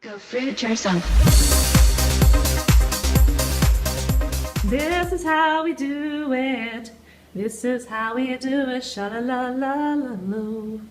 Go fruit yourself. This is how we do it. This is how we do it. Sha-la-la-la-la-loo.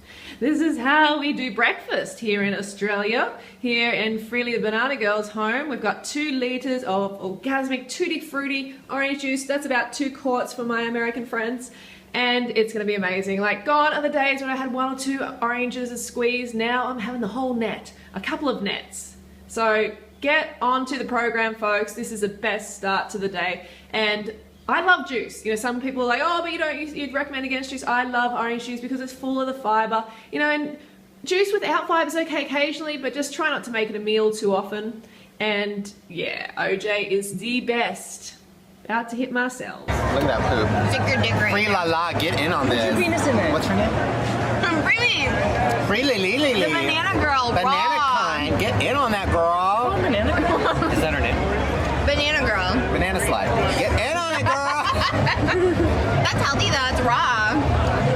This is how we do breakfast here in Australia. Here in Freely the Banana Girls' home, we've got 2 litres of orgasmic tutti frutti orange juice. That's about 2 quarts for my American friends. And it's gonna be amazing. Like, gone are the days when I had 1 or 2 oranges a squeeze. Now I'm having the whole net, a couple of nets. So get onto the program, folks. This is the best start to the day. And I love juice. You know, some people are like, oh, but you'd recommend against juice. I love orange juice because it's full of the fiber. You know, and juice without fiber is okay occasionally, but just try not to make it a meal too often. And yeah, OJ is the best. About to hit my cells. Look at that poop. Stick your dick right Free la la, get in on this. Put your penis in it. What's her name? Really? Free Lily Lily. The banana girl, Banana raw. kind. Get in on that girl. Oh, banana girl. Is that her name? Banana girl. Banana slide. Get in on it, girl. That's healthy though, it's raw.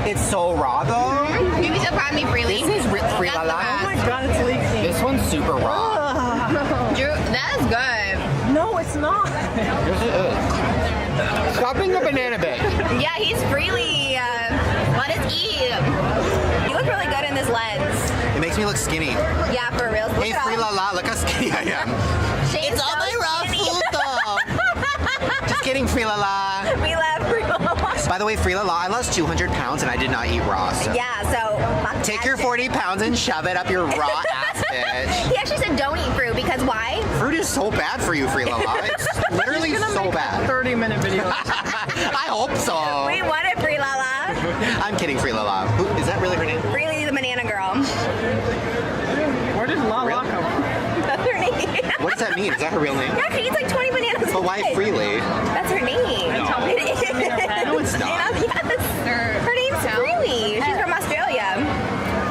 It's so raw though. You'd be so proud of me, Freely. This is free la la. That's the best. God, it's leaking. This one's super raw. Drew, that is good. No, it's not. Yes, it is. Stop being a banana bitch. Yeah, he's Freely. Let us eat. You look really good in this lens. It makes me look skinny. Yeah, for real. Hey, free la la, look how skinny I am. It's all my raw food though. Just kidding, free la la. We love Freely. By the way, free la la, I lost 200 pounds and I did not eat raw. So. Yeah, so Take your 40 pounds and shove it up your raw ass, bitch. He actually said don't eat fruit because why? Fruit is so bad for you, free la la. It's literally so bad. 30-minute video. I hope so. We want it, Free Lala. I'm kidding, free la la. Who, is that really her name? Freely the banana girl. Where did Lala come from? That's her name. What does that mean? Is that her real name? Yeah, she eats like 20 bananas. But why a day. Freely? That's her name. No. It is. No, it's not. Yes. Her name's Freely. She's from Australia.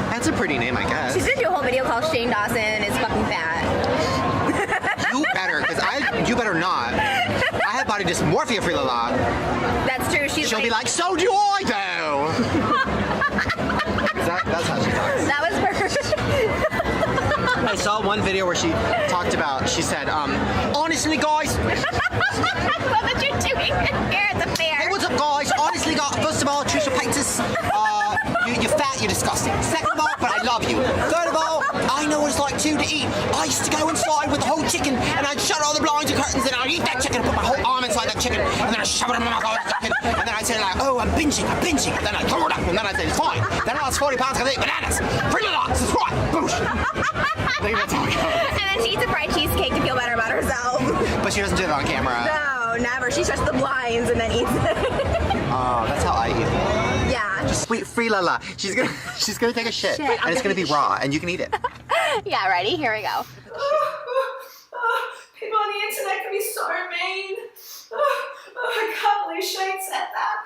That's a pretty name, I guess. She's gonna do a whole video called Shane Dawson is fucking fat. You better, because you better not. I have body dysmorphia, free la la. That's true. She'll be like, so do I though. That's how she talks. That was her. I saw one video where she talked about, she said, honestly guys, What was you doing here at the fair? hey, what's up guys? Honestly guys, first of all, Trisha Paytas, you're fat, you're disgusting. Second of all, but I love you. Third of all, I know what it's like too to eat. I used to go inside with the whole chicken and I'd shut all the blinds and curtains and I'd eat that chicken and put my whole arm inside that chicken and then I'd shove it in my mouth and then I'd say like, oh, I'm binging. And then I'd throw it up and then I'd say, it's fine. Then I lost 40 pounds because I ate bananas. Free la la, subscribe, boosh. I think that's how it goes. And then she eats a fried cheesecake to feel better about herself. But she doesn't do it on camera. No, never. She shuts the blinds and then eats it. Oh, that's how I eat. Yeah. Just wait, free la la. She's gonna take a shit and it's gonna be raw and you can eat it. Yeah, ready? Here we go. People on the internet can be so mean. I can't believe Shane said that.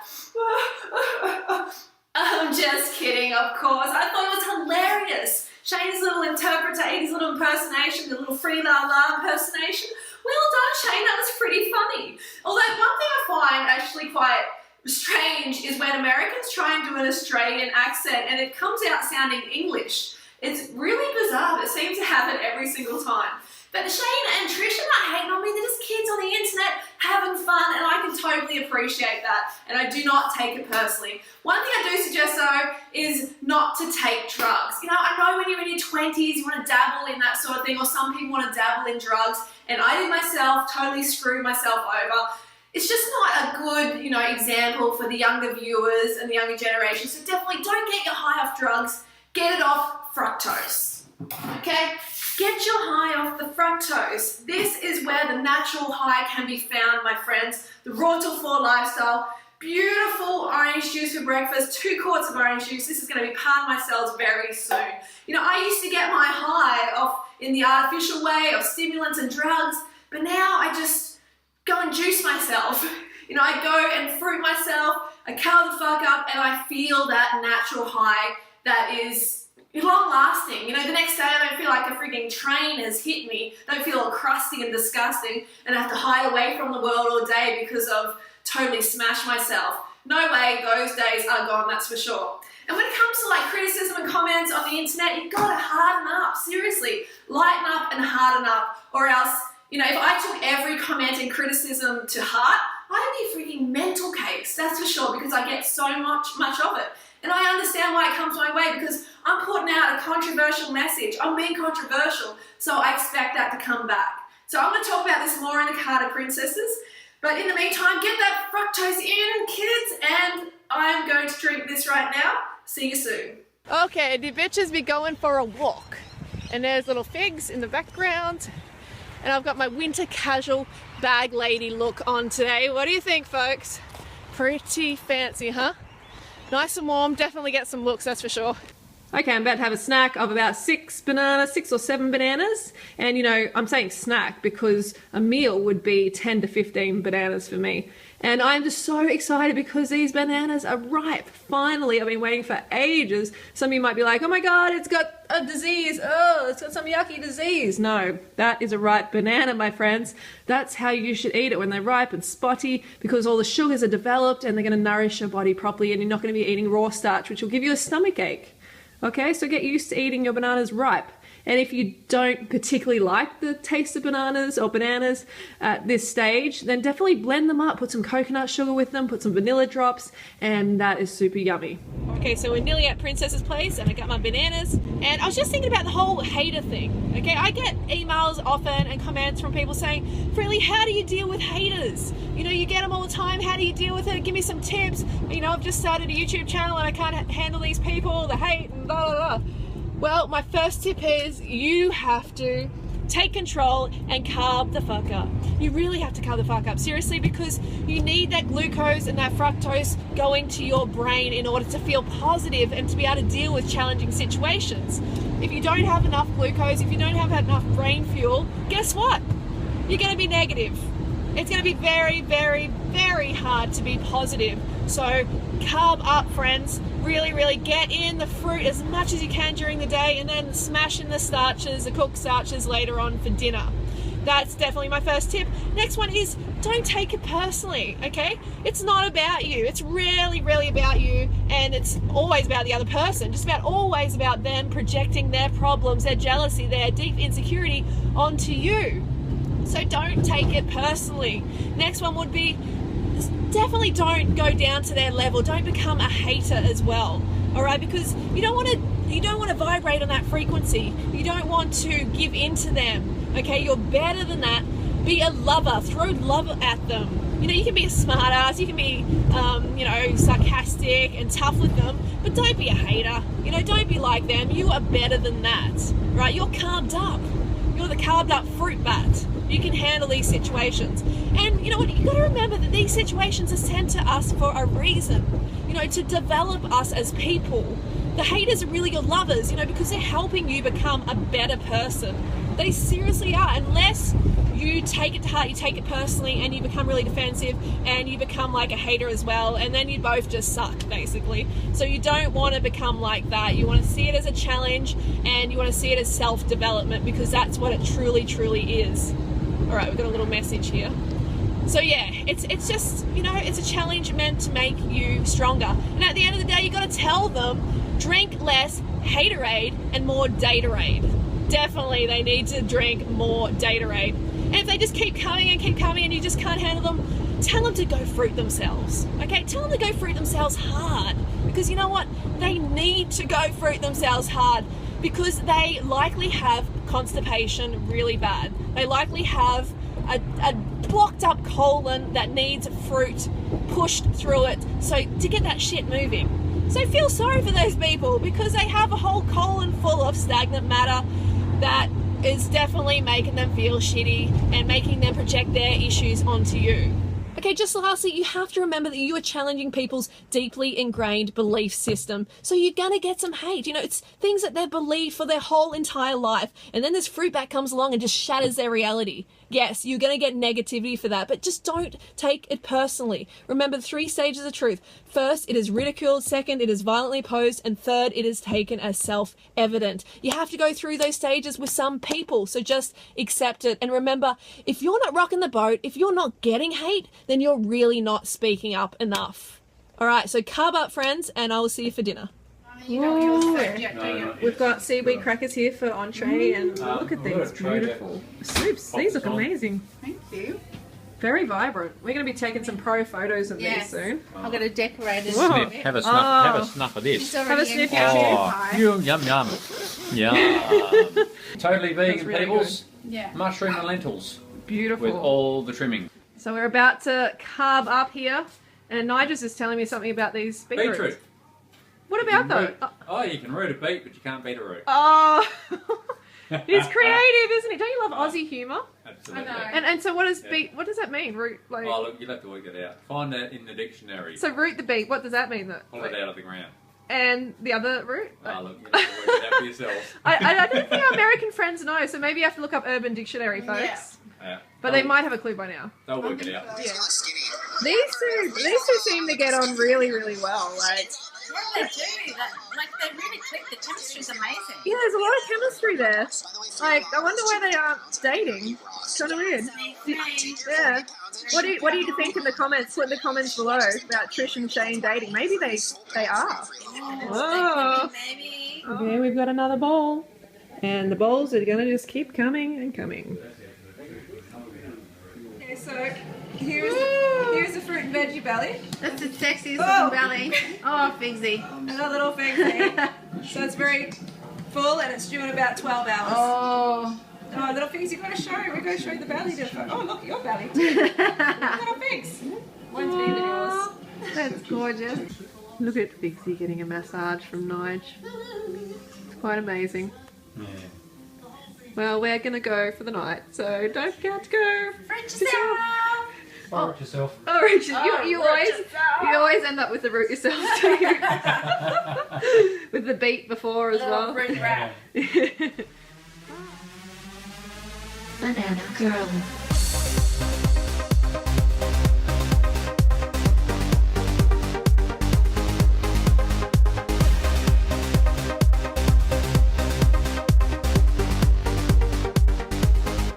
I'm just kidding, of course. I thought it was hilarious. Shane's little interpreter, his little impersonation, the little free la la impersonation. Well done, Shane. That was pretty funny. Although one thing I find actually quite strange is when Americans try and do an Australian accent and it comes out sounding English. It's really bizarre. It seems to happen every single time. But Shane and Trish are not hating on me. They're just kids on the internet having fun and I can totally appreciate that. And I do not take it personally. One thing I do suggest though is not to take drugs. You know, I know when you're in your 20s, you want to dabble in that sort of thing, or some people want to dabble in drugs. And I did myself, totally screwed myself over. It's just not a good, you know, example for the younger viewers and the younger generation. So definitely don't get your high off drugs. Get it off fructose. Okay? Get your high off the fructose. This is where the natural high can be found, my friends. The Raw Till 4 lifestyle. Beautiful orange juice for breakfast. 2 quarts of orange juice. This is going to be part of my cells very soon. You know, I used to get my high off in the artificial way of stimulants and drugs, but now I just go and juice myself. You know, I go and fruit myself, I curl the fuck up, and I feel that natural high that is long lasting. You know, the next day I don't feel like a freaking train has hit me. I don't feel all crusty and disgusting and I have to hide away from the world all day because of totally smashed myself. No way, those days are gone, that's for sure. And when it comes to like criticism and comments on the internet, you've got to harden up. Seriously, lighten up and harden up, or else, you know, if I took every comment and criticism to heart, I'd be freaking mental case, that's for sure, because I get so much of it. And I understand why it comes my way, because I'm putting out a controversial message. I'm being controversial, so I expect that to come back. So I'm going to talk about this more in the Carter Princesses. But in the meantime, get that fructose in, kids, and I'm going to drink this right now. See you soon. Okay, the bitches be going for a walk. And there's little figs in the background. And I've got my winter casual bag lady look on today. What do you think, folks? Pretty fancy, huh? Nice and warm, definitely get some looks, that's for sure. Okay, I'm about to have a snack of about 6 or 7 bananas. And you know, I'm saying snack because a meal would be 10 to 15 bananas for me. And I'm just so excited because these bananas are ripe. Finally, I've been waiting for ages. Some of you might be like, oh my God, it's got a disease. Oh, it's got some yucky disease. No, that is a ripe banana, my friends. That's how you should eat it, when they're ripe and spotty, because all the sugars are developed and they're gonna nourish your body properly, and you're not gonna be eating raw starch, which will give you a stomach ache. Okay, so get used to eating your bananas ripe. And if you don't particularly like the taste of bananas or bananas at this stage, then definitely blend them up. Put some coconut sugar with them, put some vanilla drops, and that is super yummy. Okay, so we're nearly at Princess's place and I got my bananas. And I was just thinking about the whole hater thing. Okay, I get emails often and comments from people saying, Freely, how do you deal with haters? You know, you get them all the time. How do you deal with it? Give me some tips. You know, I've just started a YouTube channel and I can't handle these people, the hate and blah, blah, blah. Well, my first tip is you have to take control and carb the fuck up. You really have to carb the fuck up, seriously, because you need that glucose and that fructose going to your brain in order to feel positive and to be able to deal with challenging situations. If you don't have enough glucose, if you don't have enough brain fuel, guess what? You're going to be negative. It's going to be very, very, very hard to be positive. So carb up, friends. Really, really get in the fruit as much as you can during the day, and then smash in the starches, the cooked starches later on for dinner. That's definitely my first tip. Next one is don't take it personally, okay? It's not about you. It's really, really about you, and it's always about the other person. Just about always about them projecting their problems, their jealousy, their deep insecurity onto you. So don't take it personally. Next one would be definitely don't go down to their level. Don't become a hater as well. All right, because you don't want to vibrate on that frequency. You don't want to give in to them. Okay, you're better than that. Be a lover. Throw love at them. You know, you can be a smart ass. You can be, you know, sarcastic and tough with them, but don't be a hater. You know, don't be like them. You are better than that. Right? You're carved up. You're the carved up fruit bat. You can handle these situations. And you know what, you got to remember that these situations are sent to us for a reason, you know, to develop us as people. The haters are really your lovers, you know, because they're helping you become a better person. They seriously are, unless you take it to heart, you take it personally, and you become really defensive and you become like a hater as well, and then you both just suck, basically. So you don't want to become like that. You want to see it as a challenge, and you want to see it as self-development, because that's what it truly, truly is. All right, we've got a little message here. So yeah, it's just, you know, it's a challenge meant to make you stronger. And at the end of the day, you got to tell them, drink less haterade and more daterade. Definitely, they need to drink more daterade. And if they just keep coming and you just can't handle them, tell them to go fruit themselves. Okay, tell them to go fruit themselves hard. Because you know what? They need to go fruit themselves hard, because they likely have constipation really bad. They likely have a blocked up colon that needs fruit pushed through it, so to get that shit moving. So feel sorry for those people, because they have a whole colon full of stagnant matter that is definitely making them feel shitty and making them project their issues onto you. Okay, just lastly, you have to remember that you are challenging people's deeply ingrained belief system. So you're gonna get some hate. You know, it's things that they've believed for their whole entire life. And then this fruit bat comes along and just shatters their reality. Yes, you're gonna get negativity for that, but just don't take it personally. Remember the 3 stages of truth. First, it is ridiculed. Second, it is violently opposed. And third, it is taken as self-evident. You have to go through those stages with some people, so just accept it. And remember, if you're not rocking the boat, if you're not getting hate, then you're really not speaking up enough. All right, so carb up, friends, and I will see you for dinner. Ooh. We've got seaweed crackers here for entree, and look at these beautiful soups. These look amazing. Thank you. Very vibrant. We're going to be taking some pro photos of these soon. I'm going to decorate it. Whoa. Sniff. Have a snuff. Have a snuff of this. Have a sniff. Oh, yum yum. Yum. Totally vegan, really peoples. Yeah. Mushroom and lentils Beautiful. with all the trimming. So we're about to carb up here, and Nigel's just telling me something about these beetroots. Beetroot. What about those? Oh, you can root a beet, but you can't beat a root. Oh, he's creative, isn't he? Don't you love Aussie humour? Absolutely. I know. And so what does beet? What does that mean? Root, like. Oh, look, you'll have to work it out. Find that in the dictionary. So root the beet. What does that mean? That. Pull it out of the ground. And the other root? Oh, look, you'll have to work it out for yourself. I don't think our American friends know, so maybe you have to look up Urban Dictionary, folks. Yeah. But they might have a clue by now. They'll work it out. Yeah. These two seem to get on really, really well. Like, Yeah, they do. Like, they really click. The chemistry's amazing. yeah, there's a lot of chemistry there. Like, I wonder why they aren't dating. It's kind of weird. Yeah. What do you think in the comments? Put in the comments below about Trish and Shane dating. Maybe they are. Whoa. Maybe. Okay, we've got another bowl. And the bowls are going to just keep coming and coming. Okay, so here's the fruit and veggie belly. That's the sexiest looking belly. Oh, Figsy. And a little Figsy. So it's very full and it's due in about 12 hours. Oh. Oh, little Figs, we've got to show the belly to. Oh, look at your belly too. Little Figs. Mine's bigger than yours. That's gorgeous. Look at Figsy getting a massage from Nige. It's quite amazing. Yeah. Well, we're going to go for the night, so don't forget to go. French yourself. Root yourself. Oh, Richard, you always end up with the root yourself too. With the beat before as well. Fruit wrap. Banana girl.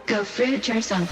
Go fruit yourself.